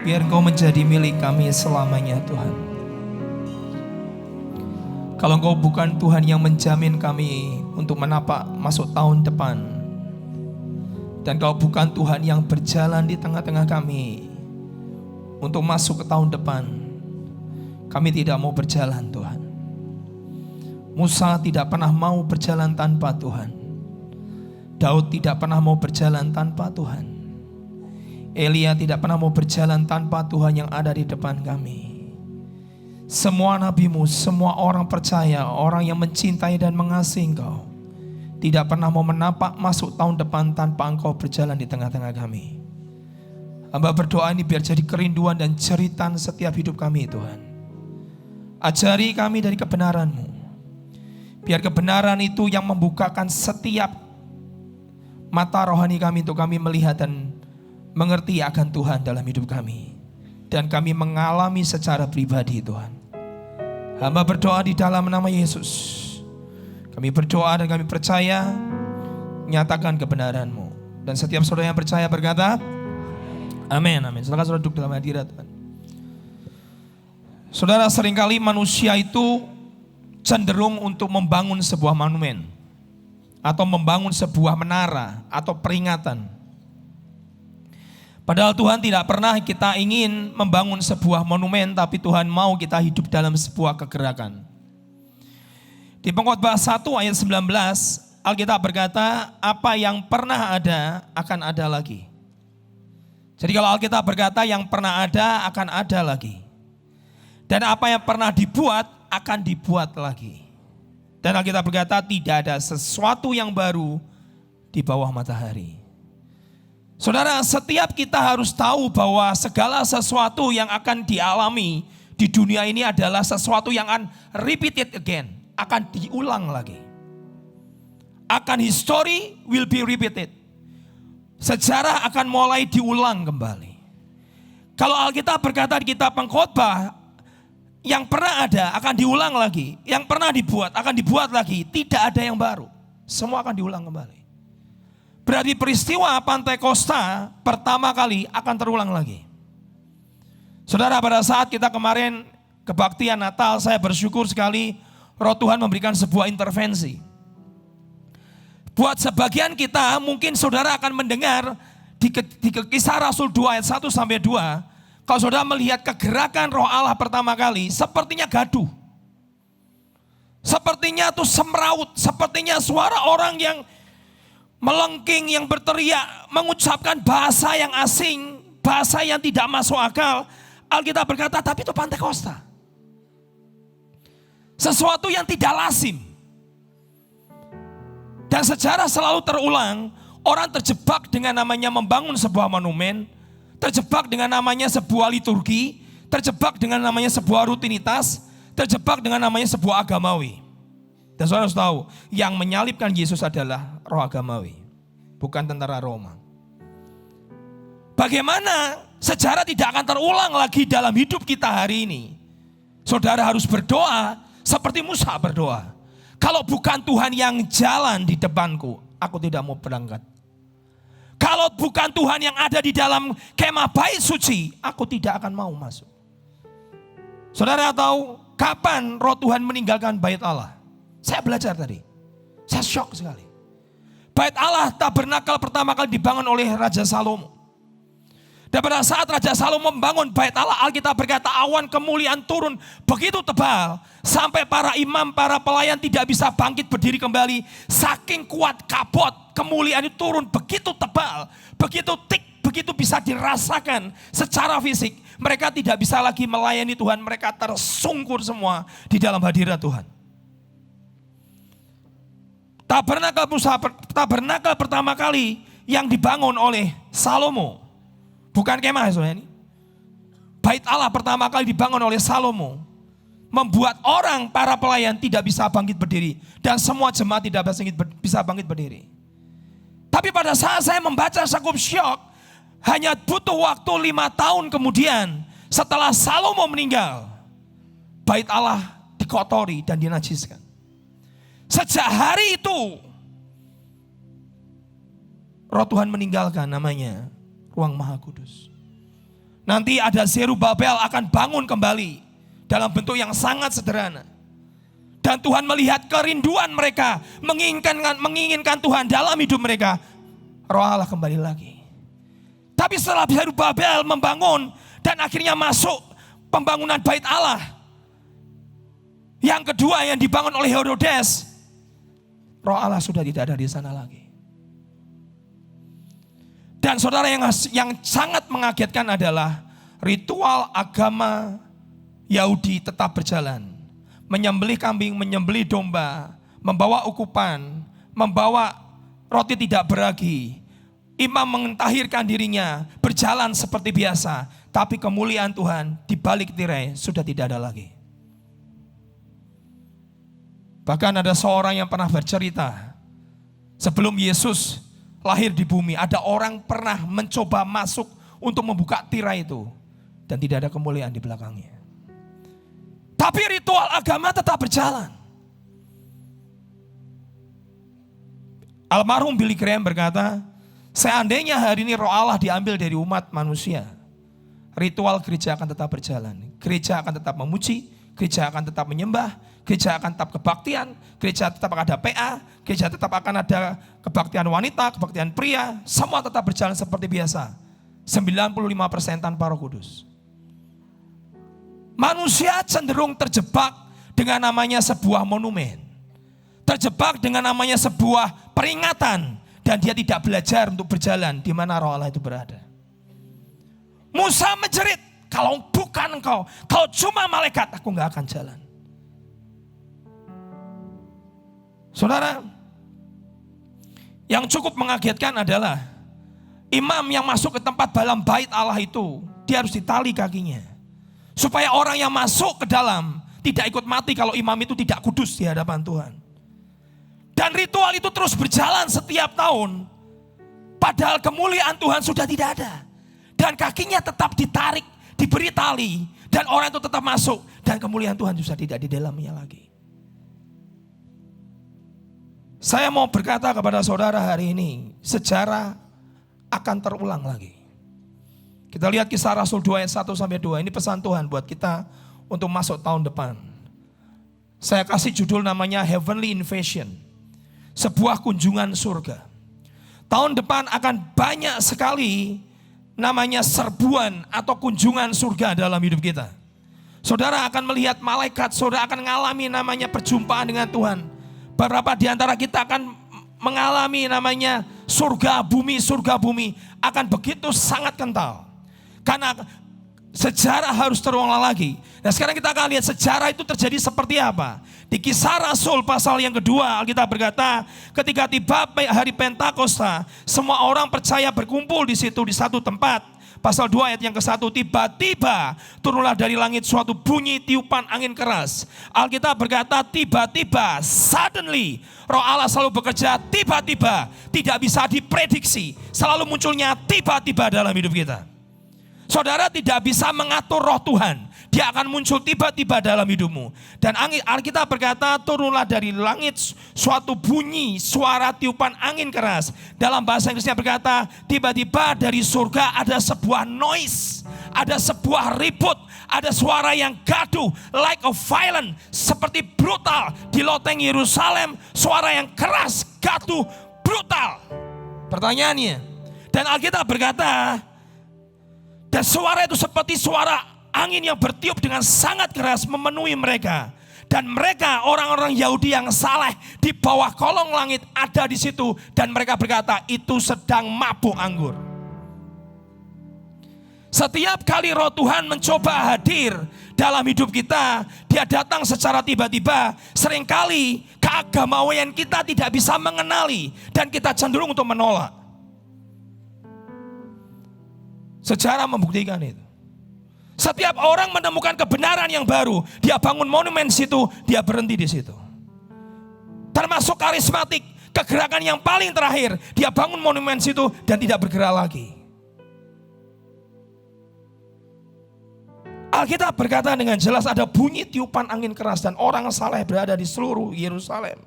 Biar Engkau menjadi milik kami selamanya Tuhan. Kalau Engkau bukan Tuhan yang menjamin kami untuk menapak masuk tahun depan, dan Kau bukan Tuhan yang berjalan di tengah-tengah kami untuk masuk ke tahun depan, kami tidak mau berjalan Tuhan. Musa tidak pernah mau berjalan tanpa Tuhan. Daud tidak pernah mau berjalan tanpa Tuhan. Elia tidak pernah mau berjalan tanpa Tuhan yang ada di depan kami. Semua nabimu, semua orang percaya, orang yang mencintai dan mengasihi Engkau, tidak pernah mau menapak masuk tahun depan tanpa Engkau berjalan di tengah-tengah kami. Hamba berdoa ini biar jadi kerinduan dan jeritan setiap hidup kami Tuhan. Ajari kami dari kebenaran-Mu. Biar kebenaran itu yang membukakan setiap mata rohani kami untuk kami melihat dan mengerti akan Tuhan dalam hidup kami. Dan kami mengalami secara pribadi Tuhan. Hamba berdoa di dalam nama Yesus. Kami berdoa dan kami percaya, nyatakan kebenaran-Mu. Dan setiap saudara yang percaya berkata, amin, amin. Silakan saudara duduk dalam hadirat Tuhan. Saudara, seringkali manusia itu cenderung untuk membangun sebuah monumen atau membangun sebuah menara atau peringatan. Padahal Tuhan tidak pernah kita ingin membangun sebuah monumen, tapi Tuhan mau kita hidup dalam sebuah kegerakan. Di Pengkhotbah 1 ayat 19, Alkitab berkata, apa yang pernah ada akan ada lagi. Jadi kalau Alkitab berkata yang pernah ada akan ada lagi. Dan apa yang pernah dibuat akan dibuat lagi. Dan Alkitab berkata tidak ada sesuatu yang baru di bawah matahari. Saudara, setiap kita harus tahu bahwa segala sesuatu yang akan dialami di dunia ini adalah sesuatu yang akan repeated again, akan diulang lagi. Akan history will be repeated. Sejarah akan mulai diulang kembali. Kalau Alkitab berkata di kitab Pengkhotbah, yang pernah ada akan diulang lagi, yang pernah dibuat akan dibuat lagi, tidak ada yang baru. Semua akan diulang kembali. Berarti peristiwa Pantai Kosta pertama kali akan terulang lagi. Saudara, pada saat kita kemarin kebaktian Natal, saya bersyukur sekali Roh Tuhan memberikan sebuah intervensi. Buat sebagian kita mungkin saudara akan mendengar di Kisah Rasul 2 ayat 1 sampai 2. Kalau saudara melihat kegerakan Roh Allah pertama kali, sepertinya gaduh. Sepertinya itu semraut, sepertinya suara orang yang melengking, yang berteriak, mengucapkan bahasa yang asing, bahasa yang tidak masuk akal. Alkitab berkata, tapi itu Pantai Kosta. Sesuatu yang tidak lazim. Dan sejarah selalu terulang, orang terjebak dengan namanya membangun sebuah monumen, terjebak dengan namanya sebuah liturgi, terjebak dengan namanya sebuah rutinitas, terjebak dengan namanya sebuah agamawi. Dan saudara harus tahu, yang menyalibkan Yesus adalah roh agamawi, bukan tentara Roma. Bagaimana sejarah tidak akan terulang lagi dalam hidup kita hari ini? Saudara harus berdoa seperti Musa berdoa. Kalau bukan Tuhan yang jalan di depanku, aku tidak mau berangkat. Kalau bukan Tuhan yang ada di dalam kemah bait suci, aku tidak akan mau masuk. Saudara tahu kapan Roh Tuhan meninggalkan bait Allah? Saya belajar tadi. Saya shock sekali. Bait Allah tabernakel pertama kali dibangun oleh Raja Salomo. Dan pada saat Raja Salomo membangun bait Allah, Alkitab berkata awan kemuliaan turun begitu tebal sampai para imam, para pelayan tidak bisa bangkit berdiri kembali. Saking kuat kabut, kemuliaan itu turun begitu tebal, begitu tik, begitu bisa dirasakan secara fisik. Mereka tidak bisa lagi melayani Tuhan, mereka tersungkur semua di dalam hadirat Tuhan. Tabernakel pertama kali yang dibangun oleh Salomo, bukan kemah saudara ini. Bait Allah pertama kali dibangun oleh Salomo, membuat orang, para pelayan tidak bisa bangkit berdiri. Dan semua jemaat tidak bisa bangkit berdiri. Tapi pada saat saya membaca cukup syok, hanya butuh waktu 5 tahun kemudian setelah Salomo meninggal, bait Allah dikotori dan dinajiskan. Sejak hari itu Roh Tuhan meninggalkan namanya ruang Maha Kudus. Nanti ada Zerubabel akan bangun kembali dalam bentuk yang sangat sederhana. Dan Tuhan melihat kerinduan mereka, menginginkan Tuhan dalam hidup mereka. Roh Allah kembali lagi. Tapi setelah Zerubabel membangun dan akhirnya masuk pembangunan bait Allah, yang kedua yang dibangun oleh Herodes, Roh Allah sudah tidak ada di sana lagi. Dan saudara, yang sangat mengagetkan adalah ritual agama Yahudi tetap berjalan. Menyembelih kambing, menyembelih domba, membawa ukupan, membawa roti tidak beragi. Imam mentahirkan dirinya, berjalan seperti biasa. Tapi kemuliaan Tuhan di balik tirai sudah tidak ada lagi. Bahkan ada seorang yang pernah bercerita, sebelum Yesus lahir di bumi, ada orang pernah mencoba masuk untuk membuka tirai itu, dan tidak ada kemuliaan di belakangnya. Tapi ritual agama tetap berjalan. Almarhum Billy Graham berkata, seandainya hari ini Roh Allah diambil dari umat manusia, ritual gereja akan tetap berjalan. Gereja akan tetap memuji, gereja akan tetap menyembah, gereja akan tetap kebaktian, gereja tetap akan ada PA, gereja tetap akan ada kebaktian wanita, kebaktian pria, semua tetap berjalan seperti biasa. 95% tanpa Roh Kudus. Manusia cenderung terjebak dengan namanya sebuah monumen. Terjebak dengan namanya sebuah peringatan, dan dia tidak belajar untuk berjalan di mana Roh Allah itu berada. Musa menjerit, kalau bukan engkau, kau cuma malaikat, aku gak akan jalan. Saudara, yang cukup mengagetkan adalah imam yang masuk ke tempat dalam bait Allah itu, dia harus ditali kakinya. Supaya orang yang masuk ke dalam tidak ikut mati kalau imam itu tidak kudus di hadapan Tuhan. Dan ritual itu terus berjalan setiap tahun. Padahal kemuliaan Tuhan sudah tidak ada. Dan kakinya tetap ditarik, diberi tali. Dan orang itu tetap masuk. Dan kemuliaan Tuhan sudah tidak di dalamnya lagi. Saya mau berkata kepada saudara hari ini, sejarah akan terulang lagi. Kita lihat Kisah Rasul 2 ayat 1-2. Ini pesan Tuhan buat kita untuk masuk tahun depan. Saya kasih judul namanya Heavenly Invasion. Sebuah kunjungan surga. Tahun depan akan banyak sekali namanya serbuan atau kunjungan surga dalam hidup kita. Saudara akan melihat malaikat, saudara akan mengalami namanya perjumpaan dengan Tuhan. Beberapa di antara kita akan mengalami namanya surga bumi akan begitu sangat kental. Karena sejarah harus terulang lagi. Nah sekarang kita akan lihat sejarah itu terjadi seperti apa. Di Kisah Rasul pasal yang kedua, Alkitab berkata, ketika tiba hari Pentakosta, semua orang percaya berkumpul di situ di satu tempat. Pasal 2 ayat yang ke-1, tiba-tiba turunlah dari langit suatu bunyi tiupan angin keras. Alkitab berkata tiba-tiba, suddenly. Roh Allah selalu bekerja tiba-tiba, tidak bisa diprediksi. Selalu munculnya tiba-tiba dalam hidup kita. Saudara tidak bisa mengatur roh Tuhan. Dia akan muncul tiba-tiba dalam hidupmu. Dan Alkitab berkata turunlah dari langit suatu bunyi suara tiupan angin keras. Dalam bahasa Inggrisnya berkata tiba-tiba dari surga ada sebuah noise. Ada sebuah ribut. Ada suara yang gaduh like a violent. Seperti brutal di loteng Yerusalem. Suara yang keras, gaduh, brutal. Pertanyaannya. Dan Alkitab berkata dan suara itu seperti suara angin yang bertiup dengan sangat keras memenuhi mereka. Dan mereka orang-orang Yahudi yang saleh di bawah kolong langit ada di situ. Dan mereka berkata itu sedang mabuk anggur. Setiap kali roh Tuhan mencoba hadir dalam hidup kita, dia datang secara tiba-tiba. Seringkali keagamawan kita tidak bisa mengenali. Dan kita cenderung untuk menolak. Sejarah membuktikan itu. Setiap orang menemukan kebenaran yang baru, dia bangun monumen situ, dia berhenti di situ. Termasuk karismatik, kegerakan yang paling terakhir, dia bangun monumen situ dan tidak bergerak lagi. Alkitab berkata dengan jelas ada bunyi tiupan angin keras dan orang saleh berada di seluruh Yerusalem.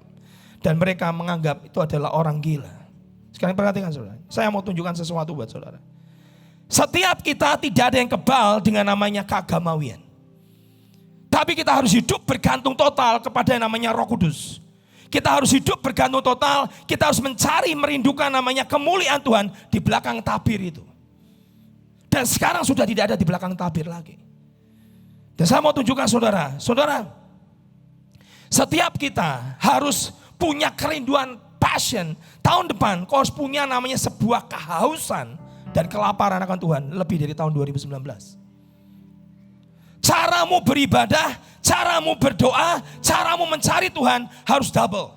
Dan mereka menganggap itu adalah orang gila. Sekarang perhatikan saudara, saya mau tunjukkan sesuatu buat saudara. Setiap kita tidak ada yang kebal dengan namanya keagamawian. Tapi kita harus hidup bergantung total kepada yang namanya Roh Kudus. Kita harus hidup bergantung total, kita harus mencari, merindukan namanya kemuliaan Tuhan di belakang tabir itu. Dan sekarang sudah tidak ada di belakang tabir lagi. Dan saya mau tunjukkan saudara, setiap kita harus punya kerinduan, passion. Tahun depan kau harus punya namanya sebuah kehausan dan kelaparan akan Tuhan lebih dari tahun 2019. Caramu beribadah, caramu berdoa, caramu mencari Tuhan harus double.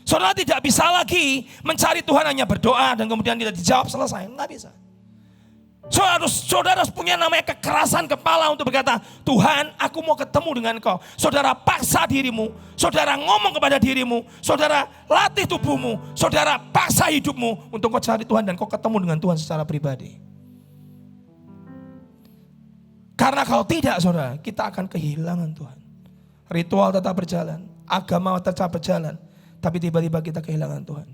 Saudara tidak bisa lagi mencari Tuhan hanya berdoa dan kemudian tidak dijawab selesai. Enggak bisa. Saudara harus punya namanya kekerasan kepala untuk berkata, Tuhan aku mau ketemu dengan Engkau. Saudara paksa dirimu, saudara ngomong kepada dirimu, saudara latih tubuhmu, saudara paksa hidupmu untuk kau cari Tuhan dan kau ketemu dengan Tuhan secara pribadi. Karena kalau tidak saudara, kita akan kehilangan Tuhan. Ritual tetap berjalan, agama tetap berjalan, tapi tiba-tiba kita kehilangan Tuhan.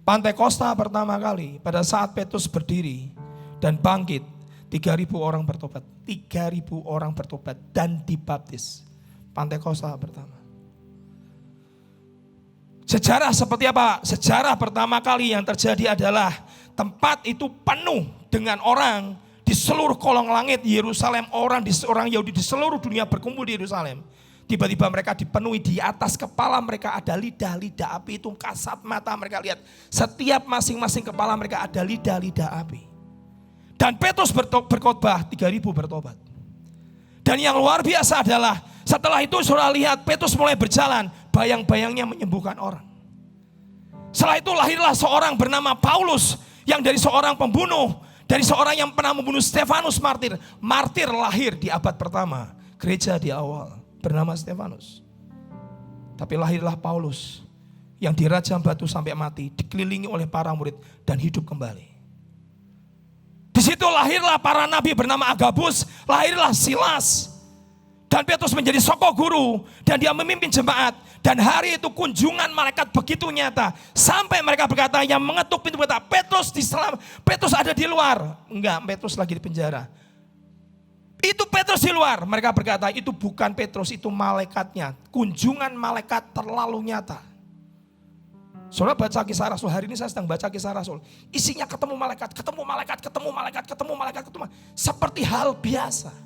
Pantai Kosta pertama kali pada saat Petrus berdiri dan bangkit, 3.000 orang bertobat. 3.000 orang bertobat dan dibaptis. Pantai Kosta pertama. Sejarah seperti apa? Sejarah pertama kali yang terjadi adalah tempat itu penuh dengan orang di seluruh kolong langit Yerusalem, orang Yahudi di seluruh dunia berkumpul di Yerusalem. Tiba-tiba mereka dipenuhi, di atas kepala mereka ada lidah-lidah api, itu kasat mata mereka lihat. Setiap masing-masing kepala mereka ada lidah-lidah api. Dan Petrus berkhotbah, 3.000 bertobat. Dan yang luar biasa adalah setelah itu saudara lihat Petrus mulai berjalan, bayang-bayangnya menyembuhkan orang. Setelah itu lahirlah seorang bernama Paulus yang dari seorang pembunuh, dari seorang yang pernah membunuh Stefanus martir. Martir lahir di abad pertama. Gereja di awal bernama Stefanus. Tapi lahirlah Paulus yang dirajam batu sampai mati. Dikelilingi oleh para murid dan hidup kembali. Di situ lahirlah para nabi bernama Agabus. Lahirlah Silas. Dan Petrus menjadi soko guru. Dan dia memimpin jemaat. Dan hari itu kunjungan malaikat begitu nyata. Sampai mereka berkata, yang mengetuk pintu berkata, Petrus ada di luar. Enggak, Petrus lagi di penjara. Itu Petrus di luar. Mereka berkata, itu bukan Petrus, itu malaikatnya. Kunjungan malaikat terlalu nyata. Saudara baca Kisah Rasul, hari ini saya sedang baca Kisah Rasul. Isinya ketemu malaikat. Seperti hal biasa.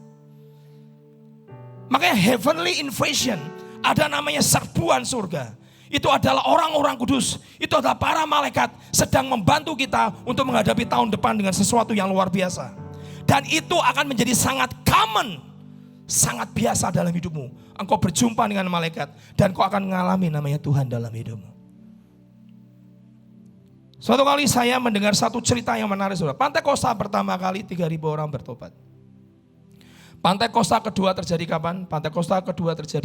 Makanya heavenly invasion. Ada namanya serbuan surga. Itu adalah orang-orang kudus. Itu adalah para malaikat sedang membantu kita untuk menghadapi tahun depan dengan sesuatu yang luar biasa. Dan itu akan menjadi sangat common, sangat biasa dalam hidupmu. Engkau berjumpa dengan malaikat dan kau akan mengalami namanya Tuhan dalam hidupmu. Suatu kali saya mendengar satu cerita yang menarik saudara. Pantai Kosta pertama kali 3.000 orang bertobat. Pantai Kosta kedua terjadi kapan? Pantai Kosta kedua terjadi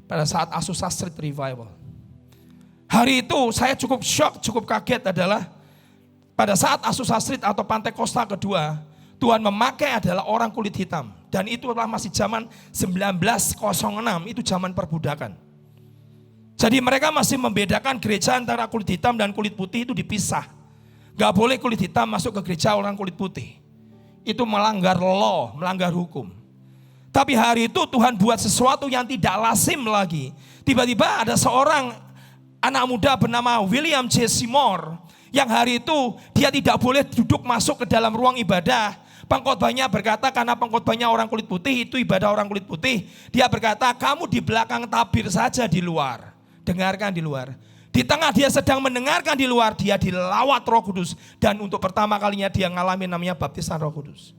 pada saat Azusa Street Revival. Hari itu saya cukup shock, cukup kaget adalah pada saat Azusa Street atau Pantai Kosta kedua, Tuhan memakai adalah orang kulit hitam. Dan itu adalah masih zaman 1906, itu zaman perbudakan. Jadi mereka masih membedakan gereja antara kulit hitam dan kulit putih itu dipisah. Gak boleh kulit hitam masuk ke gereja orang kulit putih. Itu melanggar law, melanggar hukum. Tapi hari itu Tuhan buat sesuatu yang tidak lazim lagi. Tiba-tiba ada seorang anak muda bernama William J. Seymour. Yang hari itu dia tidak boleh duduk masuk ke dalam ruang ibadah. Pengkhotbahnya berkata karena pengkhotbahnya orang kulit putih, itu ibadah orang kulit putih. Dia berkata kamu di belakang tabir saja di luar. Dengarkan di luar. Di tengah dia sedang mendengarkan di luar, dia dilawat Roh Kudus. Dan untuk pertama kalinya dia mengalami namanya baptisan Roh Kudus.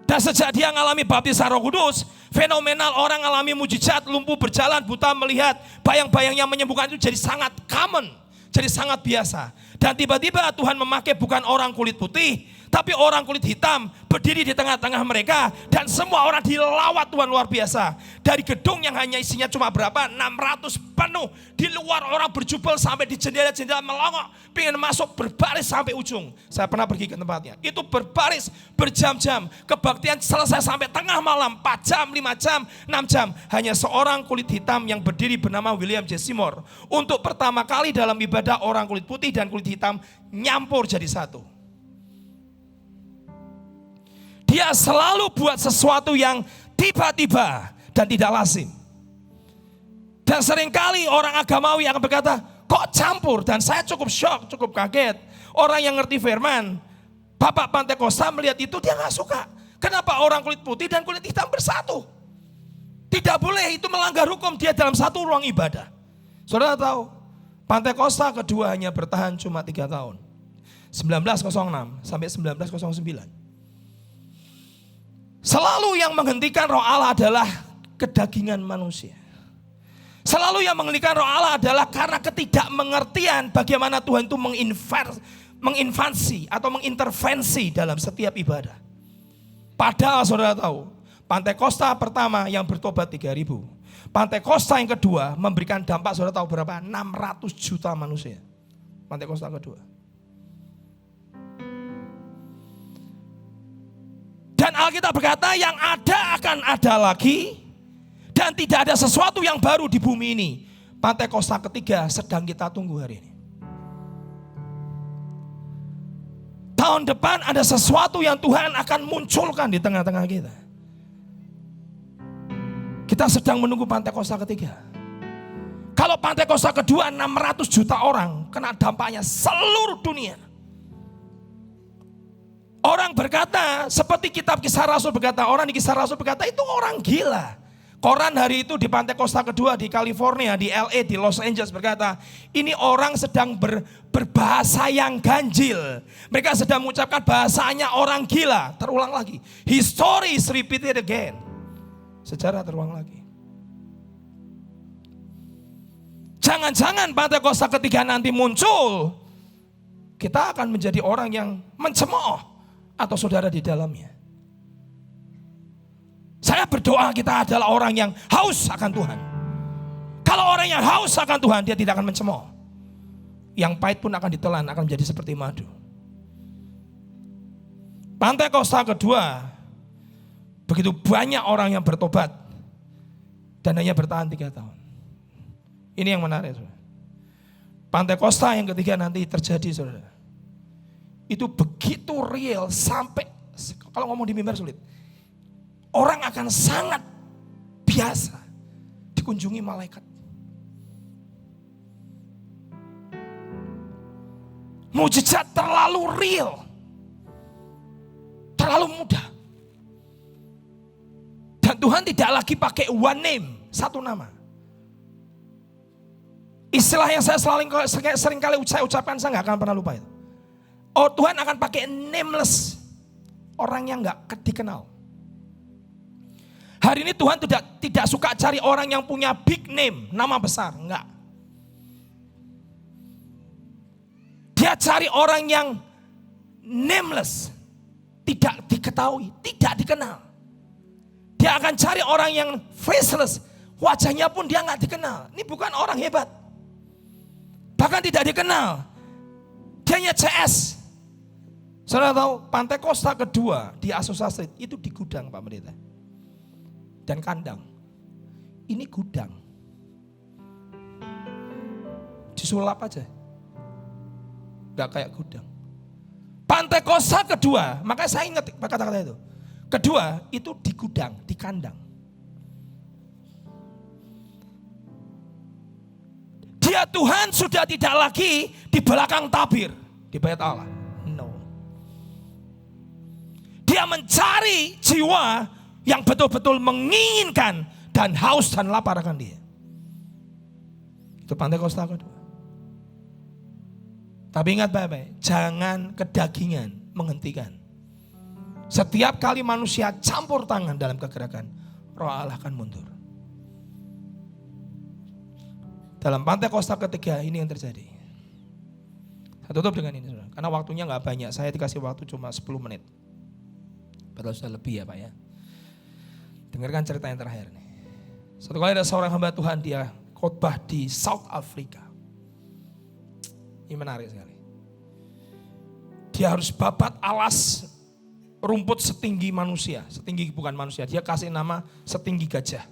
Dan sejak dia mengalami baptisan Roh Kudus, fenomenal, orang mengalami mujizat, lumpuh berjalan, buta melihat, bayang-bayang yang menyembuhkan itu jadi sangat common, jadi sangat biasa. Dan tiba-tiba Tuhan memakai bukan orang kulit putih, tapi orang kulit hitam berdiri di tengah-tengah mereka. Dan semua orang dilawat Tuhan luar biasa. Dari gedung yang hanya isinya cuma berapa? 600 penuh. Di luar orang berjubel sampai di jendela-jendela melongok. Pengen masuk berbaris sampai ujung. Saya pernah pergi ke tempatnya. Itu berbaris berjam-jam. Kebaktian selesai sampai tengah malam. 4 jam, 5 jam, 6 jam. Hanya seorang kulit hitam yang berdiri bernama William J. Seymour. Untuk pertama kali dalam ibadah orang kulit putih dan kulit hitam nyampur jadi satu. Dia selalu buat sesuatu yang tiba-tiba dan tidak lazim. Dan seringkali orang agamawi akan berkata, kok campur? Dan saya cukup shock, cukup kaget. Orang yang ngerti firman, Bapak Pantekosta melihat itu dia gak suka. Kenapa orang kulit putih dan kulit hitam bersatu? Tidak boleh, itu melanggar hukum. Dia dalam satu ruang ibadah. Saudara tahu, Pantekosta kedua hanya bertahan cuma 3 tahun. 1906 sampai 1909. Selalu yang menghentikan roh Allah adalah kedagingan manusia. Selalu yang menghentikan roh Allah adalah karena ketidakmengertian bagaimana Tuhan itu menginvasi atau mengintervensi dalam setiap ibadah. Padahal saudara tahu, Pantekosta pertama yang bertobat 3.000. Pantekosta yang kedua memberikan dampak, saudara tahu berapa? 600 juta manusia. Pantekosta kedua. Dan Alkitab berkata yang ada akan ada lagi. Dan tidak ada sesuatu yang baru di bumi ini. Pantekosta ketiga sedang kita tunggu hari ini. Tahun depan ada sesuatu yang Tuhan akan munculkan di tengah-tengah kita. Kita sedang menunggu Pantekosta ketiga. Kalau Pantekosta kedua 600 juta orang kena dampaknya seluruh dunia. Orang berkata, seperti kitab Kisah Rasul berkata, orang di Kisah Rasul berkata itu orang gila. Koran hari itu di Pantekosta kedua di California, di LA, di Los Angeles berkata, ini orang sedang berbahasa yang ganjil. Mereka sedang mengucapkan bahasanya orang gila. Terulang lagi. History is repeated again. Sejarah terulang lagi. Jangan-jangan Pantekosta ketiga nanti muncul, kita akan menjadi orang yang mencemooh atau saudara di dalamnya. Saya berdoa kita adalah orang yang haus akan Tuhan. Kalau orang yang haus akan Tuhan, dia tidak akan mencemooh. Yang pahit pun akan ditelan, akan menjadi seperti madu. Pantekosta kedua, begitu banyak orang yang bertobat dan hanya bertahan 3 tahun. Ini yang menarik, saudara. Pantekosta yang ketiga nanti terjadi, saudara. Itu begitu real sampai, kalau ngomong di mimbar sulit. Orang akan sangat biasa dikunjungi malaikat. Mujizat terlalu real, terlalu mudah. Dan Tuhan tidak lagi pakai one name, satu nama. Istilah yang saya sering kali saya ucapkan, saya gak akan pernah lupa itu. Oh, Tuhan akan pakai nameless, orang yang gak dikenal. Hari ini Tuhan tidak suka cari orang yang punya big name, nama besar, enggak. Dia cari orang yang nameless, tidak diketahui, tidak dikenal. Dia akan cari orang yang faceless, wajahnya pun dia enggak dikenal. Ini bukan orang hebat, bahkan tidak dikenal. Dia hanya CS. Saudara tahu Pantekosta kedua di Azusa Street itu di gudang, Pak Pendeta. Dan kandang. Ini gudang. Disulap aja. Gak kayak gudang. Pantekosta kedua, makanya saya ingat kata-kata itu. Kedua itu di gudang, di kandang. Dia Tuhan sudah tidak lagi di belakang tabir di bait Allah. No. Dia mencari jiwa yang betul-betul menginginkan dan haus dan lapar akan dia. Itu Pantekosta kedua. Tapi ingat baik-baik, jangan kedagingan menghentikan. Setiap kali manusia campur tangan dalam kegerakan, Roh Allah akan mundur. Dalam Pantekosta ketiga ini yang terjadi. Saya tutup dengan ini, saudara. Karena waktunya gak banyak, saya dikasih waktu cuma 10 menit. Padahal sudah lebih ya Pak ya. Dengarkan cerita yang terakhir nih. Satu kali ada seorang hamba Tuhan, dia khotbah di South Africa. Ini menarik sekali. Dia harus babat alas rumput setinggi manusia. Setinggi bukan manusia, dia kasih nama setinggi gajah.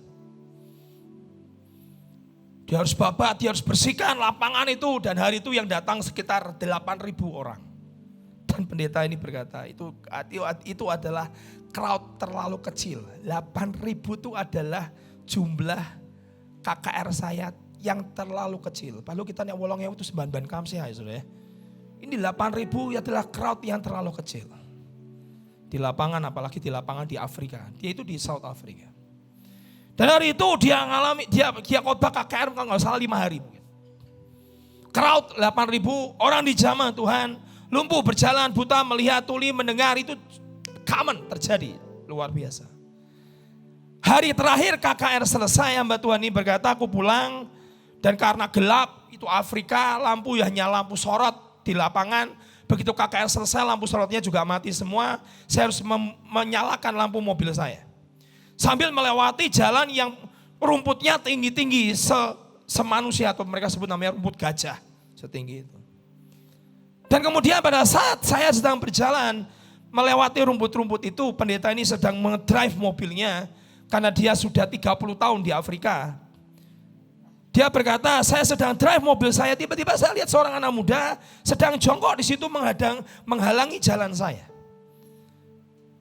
Dia harus babat, dia harus bersihkan lapangan itu. Dan hari itu yang datang sekitar 8.000 orang. Dan pendeta ini berkata, itu adalah crowd terlalu kecil. 8.000 itu adalah jumlah KKR saya yang terlalu kecil. Lalu kita nek wolong itu semban-ban kamsih ya Saudara. Ini 8.000 adalah crowd yang terlalu kecil. Di lapangan, apalagi di lapangan di Afrika. Dia itu di South Africa. Dan hari itu dia khotbah KKR kalau nggak salah 5 hari mungkin. Crowd 8.000 orang di zaman Tuhan, lumpuh berjalan, buta melihat, tuli mendengar, itu common terjadi, luar biasa. Hari terakhir KKR selesai, hamba Tuhan ini berkata, aku pulang dan karena gelap, itu Afrika, lampu hanya lampu sorot di lapangan. Begitu KKR selesai, lampu sorotnya juga mati semua, saya harus menyalakan lampu mobil saya. Sambil melewati jalan yang rumputnya tinggi-tinggi, semanusia atau mereka sebut namanya rumput gajah, setinggi itu. Dan kemudian pada saat saya sedang berjalan melewati rumput-rumput itu, pendeta ini sedang mengedrive mobilnya karena dia sudah 30 tahun di Afrika. Dia berkata, saya sedang drive mobil saya, tiba-tiba saya lihat seorang anak muda sedang jongkok di situ menghalangi jalan saya.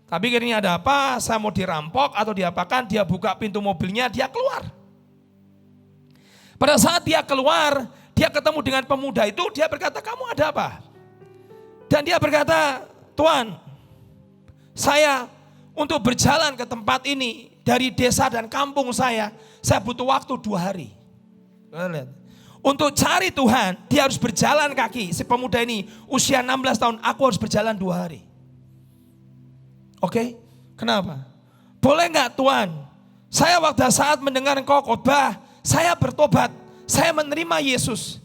Tapi akhirnya ada apa? Saya mau dirampok atau diapakan? Dia buka pintu mobilnya, dia keluar. Pada saat dia keluar, dia ketemu dengan pemuda itu, dia berkata, kamu ada apa? Dan dia berkata, Tuan, saya untuk berjalan ke tempat ini dari desa dan kampung saya butuh waktu 2 hari. Untuk cari Tuhan, dia harus berjalan kaki. Si pemuda ini usia 16 tahun, aku harus berjalan 2 hari. Oke, kenapa? Boleh enggak Tuhan? Saya waktu saat mendengar engkau khotbah, saya bertobat, saya menerima Yesus.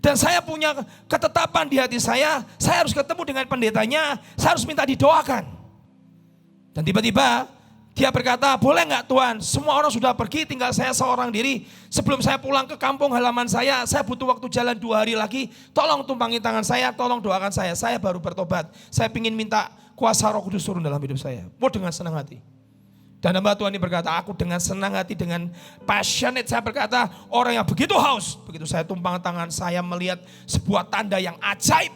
Dan saya punya ketetapan di hati saya harus ketemu dengan pendetanya, saya harus minta didoakan. Dan tiba-tiba dia berkata, boleh enggak Tuhan? Semua orang sudah pergi, tinggal saya seorang diri. Sebelum saya pulang ke kampung halaman saya butuh waktu jalan 2 hari lagi. Tolong tumpangi tangan saya, tolong doakan saya baru bertobat. Saya ingin minta kuasa Roh Kudus turun dalam hidup saya. Dengan senang hati. Dan hamba Tuhan ini berkata, aku dengan senang hati, dengan passionate, saya berkata, orang yang begitu haus. Begitu saya tumpang tangan, saya melihat sebuah tanda yang ajaib.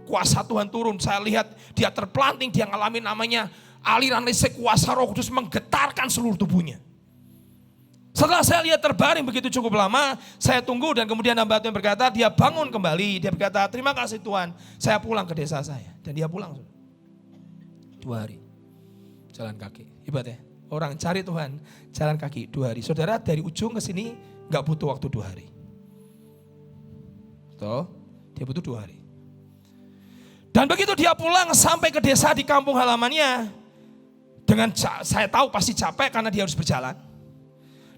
Kuasa Tuhan turun, saya lihat dia terpelanting, dia ngalamin namanya aliran listrik, kuasa Roh Kudus menggetarkan seluruh tubuhnya. Setelah saya lihat terbaring begitu cukup lama, saya tunggu dan kemudian hamba Tuhan berkata, dia bangun kembali. Dia berkata, terima kasih Tuhan, saya pulang ke desa saya. Dan dia pulang 2 hari. Jalan kaki, hebat ya. Orang cari Tuhan, jalan kaki 2 hari. Saudara, dari ujung ke sini gak butuh waktu 2 hari. Tuh, dia butuh 2 hari. Dan begitu dia pulang sampai ke desa di kampung halamannya, saya tahu pasti capek karena dia harus berjalan.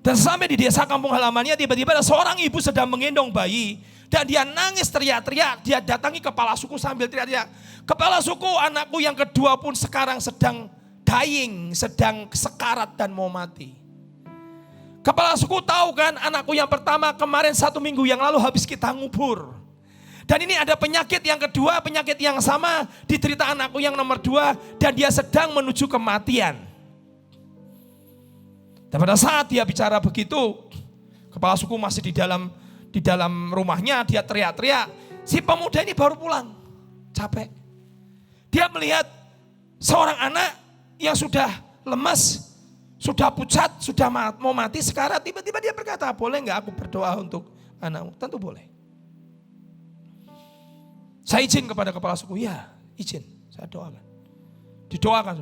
Dan sampai di desa kampung halamannya, tiba-tiba ada seorang ibu sedang menggendong bayi. Dan dia nangis teriak-teriak, dia datangi kepala suku sambil teriak-teriak. Kepala suku, anakku yang kedua pun sekarang sedang dying, sedang sekarat dan mau mati. Kepala suku tahu kan, anakku yang pertama kemarin 1 minggu yang lalu habis kita ngubur. Dan ini ada penyakit yang kedua, penyakit yang sama diderita anakku yang nomor 2 dan dia sedang menuju kematian. Dan pada saat dia bicara begitu, kepala suku masih di dalam rumahnya, dia teriak-teriak. Si pemuda ini baru pulang, capek. Dia melihat seorang anak yang sudah lemas, sudah pucat, sudah mau mati sekarat. Tiba-tiba dia berkata, boleh enggak aku berdoa untuk anakmu? Tentu boleh. Saya izin kepada kepala suku, ya izin, saya doakan. Didoakan.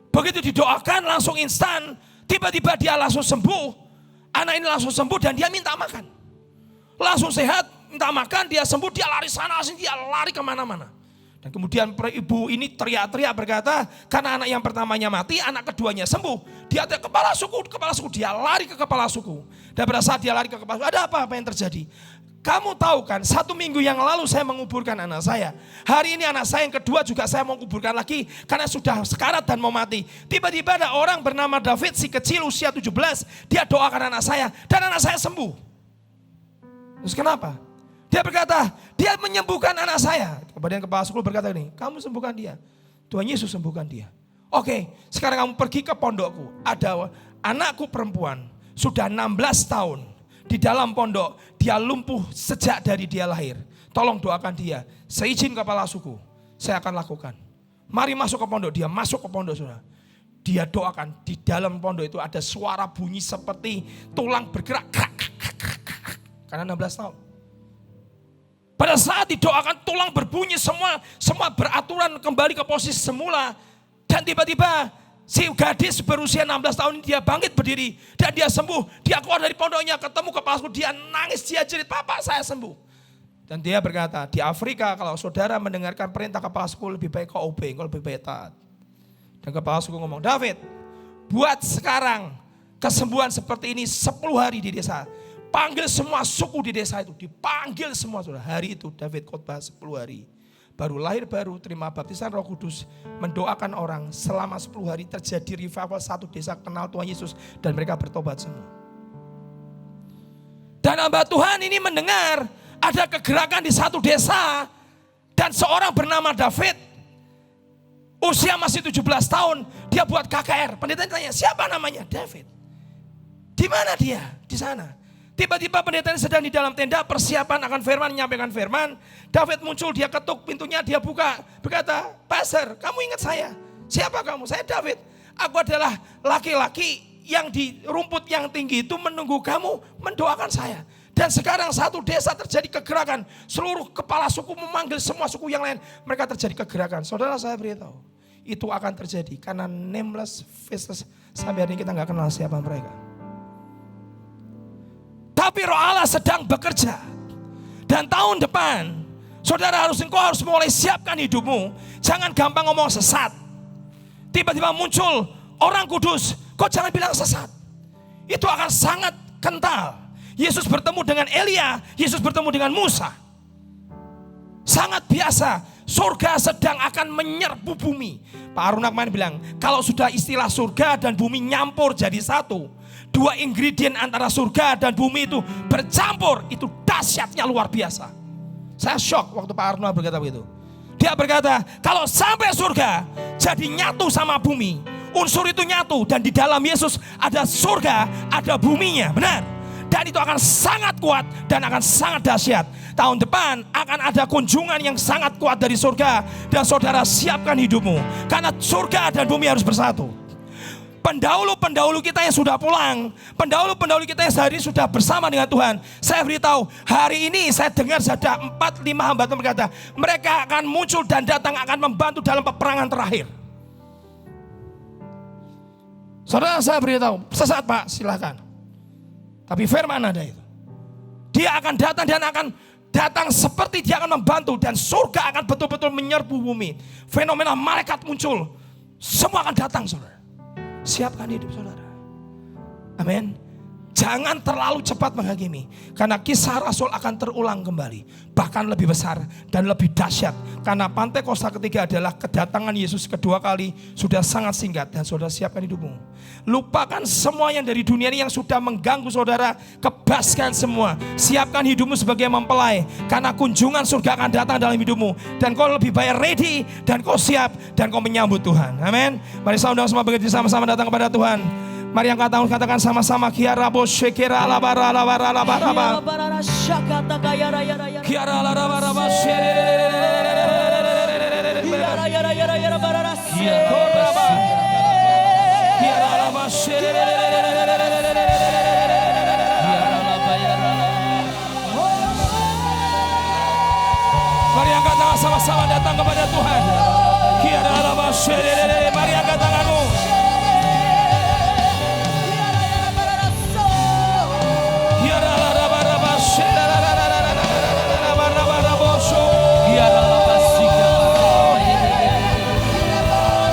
Begitu didoakan langsung instan, tiba-tiba dia langsung sembuh. Anak ini langsung sembuh dan dia minta makan. Langsung sehat, minta makan, dia sembuh, dia lari sana sini, dia lari kemana-mana. Dan kemudian ibu ini teriak-teriak berkata, karena anak yang pertamanya mati, anak keduanya sembuh. Dia kepala suku, dia lari ke kepala suku. Dan pada saat dia lari ke kepala suku, ada apa yang terjadi? Kamu tahu kan, 1 minggu yang lalu saya menguburkan anak saya. Hari ini anak saya yang kedua juga saya mau kuburkan lagi, karena sudah sekarat dan mau mati. Tiba-tiba ada orang bernama David, si kecil usia 17, dia doakan anak saya, dan anak saya sembuh. Terus kenapa? Dia berkata, dia menyembuhkan anak saya. Kemudian kepala suku berkata ini, kamu sembuhkan dia. Tuhan Yesus sembuhkan dia. Oke, sekarang kamu pergi ke pondokku. Ada anakku perempuan, sudah 16 tahun. Di dalam pondok, dia lumpuh sejak dari dia lahir. Tolong doakan dia. Seizin kepala suku. saya akan lakukan. Mari masuk ke pondok. Dia masuk ke pondok, saudara. Dia doakan. Di dalam pondok itu ada suara bunyi seperti tulang bergerak. Karena 16 tahun. Pada saat didoakan tulang berbunyi semua beraturan kembali ke posisi semula. Dan tiba-tiba si gadis berusia 16 tahun ini dia bangkit berdiri. Dan dia sembuh. Dia keluar dari pondoknya ketemu kepala suku. Dia nangis, dia jerit, "Papa, saya sembuh." Dan dia berkata, di Afrika kalau saudara mendengarkan perintah kepala suku lebih baik kau obey, kau lebih baik taat. Dan kepala suku ngomong, "David, buat sekarang kesembuhan seperti ini 10 hari di desa. Panggil semua suku di desa itu." Dipanggil semua, saudara. Hari itu David khotbah 10 hari. Baru lahir baru, terima baptisan Roh Kudus, mendoakan orang. Selama 10 hari terjadi revival, satu desa kenal Tuhan Yesus dan mereka bertobat semua. Dan hamba Tuhan ini mendengar ada kegerakan di satu desa dan seorang bernama David, usia masih 17 tahun, dia buat KKR. Pendeta tanya, "Siapa namanya?" "David." "Di mana dia?" "Di sana." Tiba-tiba pendeta ini sedang di dalam tenda persiapan akan firman, menyampaikan firman. David muncul, dia ketuk pintunya, dia buka. Berkata, "Pastor, kamu ingat saya?" "Siapa kamu?" "Saya David. Aku adalah laki-laki yang di rumput yang tinggi itu menunggu kamu mendoakan saya. Dan sekarang satu desa terjadi kegerakan. Seluruh kepala suku memanggil semua suku yang lain. Mereka terjadi kegerakan." Saudara, saya beritahu, itu akan terjadi karena nameless, faceless. Sampai hari ini kita gak kenal siapa mereka. Tapi Roh Allah sedang bekerja. Dan tahun depan, saudara engkau harus mulai siapkan hidupmu. Jangan gampang ngomong sesat. Tiba-tiba muncul orang kudus, kau jangan bilang sesat. Itu akan sangat kental. Yesus bertemu dengan Elia, Yesus bertemu dengan Musa. Sangat biasa, surga sedang akan menyerbu bumi. Pak Arun Akman bilang, kalau sudah istilah surga dan bumi nyampur jadi satu, dua ingredient antara surga dan bumi itu bercampur, itu dahsyatnya luar biasa. Saya shock waktu Pak Arnold berkata begitu. Dia berkata, kalau sampai surga jadi nyatu sama bumi, unsur itu nyatu dan di dalam Yesus ada surga, ada buminya, benar. Dan itu akan sangat kuat dan akan sangat dahsyat. Tahun depan akan ada kunjungan yang sangat kuat dari surga. Dan saudara siapkan hidupmu, karena surga dan bumi harus bersatu. Pendahulu-pendahulu kita yang sudah pulang, pendahulu-pendahulu kita yang sehari sudah bersama dengan Tuhan, saya beritahu, hari ini saya dengar ada 4-5 hamba Tuhan berkata, mereka akan muncul dan datang akan membantu dalam peperangan terakhir. Saudara, saya beritahu, sesat Pak, silakan. Tapi firman ada itu. Dia akan datang dan akan datang seperti dia akan membantu, dan surga akan betul-betul menyerbu bumi. Fenomena malaikat muncul, semua akan datang, saudara. Siapkan hidup saudara. Amin. Jangan terlalu cepat menghakimi, karena kisah Rasul akan terulang kembali, bahkan lebih besar dan lebih dahsyat. Karena Pantekosta ketiga adalah kedatangan Yesus kedua kali, sudah sangat singkat. Dan saudara siapkan hidupmu. Lupakan semua yang dari dunia ini yang sudah mengganggu saudara. Kebaskan semua. Siapkan hidupmu sebagai mempelai, karena kunjungan surga akan datang dalam hidupmu. Dan kau lebih baik ready, dan kau siap, dan kau menyambut Tuhan. Amin. Mari saya undang semua bekerja sama-sama datang kepada Tuhan. Mari yang katakan sama-sama, kiarabo shekera labara labara labara labara kiara labara labara mari angkat tangan sama-sama datang kepada Tuhan. Kiara labara mari angkat tanganmu.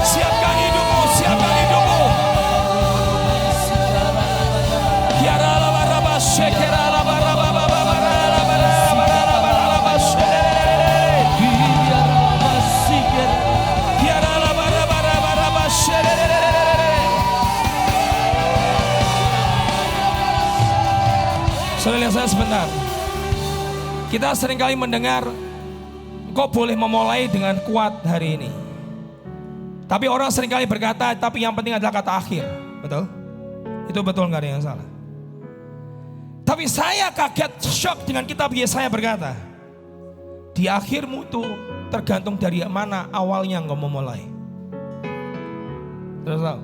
Siapkan hidupmu, siapkan hidupmu. Kiara labaraba shekera labaraba kiara labaraba Saudara lihat saya sebentar. Kita seringkali mendengar, kau boleh memulai dengan kuat hari ini. Tapi orang seringkali berkata, tapi yang penting adalah kata akhir. Betul? Itu betul, gak ada yang salah. Tapi saya kaget, shock dengan kitab Yesaya berkata, Di akhirmu itu tergantung dari mana awalnya engkau memulai. Terus tahu?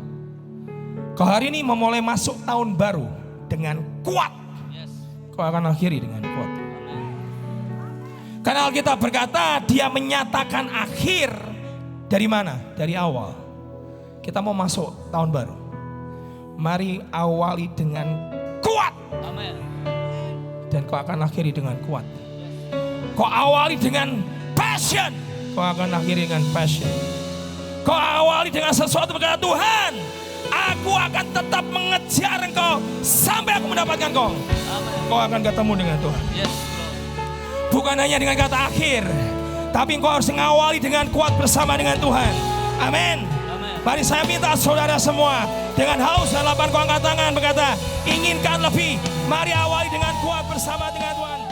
Kau hari ini memulai masuk tahun baru dengan kuat. Kau akan akhiri dengan kuat. Karena Alkitab berkata dia menyatakan akhir dari mana? Dari awal. Kita mau masuk tahun baru. Mari awali dengan kuat. Amin. Dan kau akan akhiri dengan kuat. Kau awali dengan passion. Kau akan akhiri dengan passion. Kau awali dengan sesuatu berkata Tuhan, aku akan tetap mengejar engkau sampai aku mendapatkan kau. Amin. Kau akan ketemu dengan Tuhan. Yes, Lord. Bukan hanya dengan kata akhir, tapi engkau harus mengawali dengan kuat bersama dengan Tuhan. Amin. Amin. Mari saya minta saudara semua dengan haus dan lapar kau angkat tangan berkata, inginkan lebih. Mari awali dengan kuat bersama dengan Tuhan.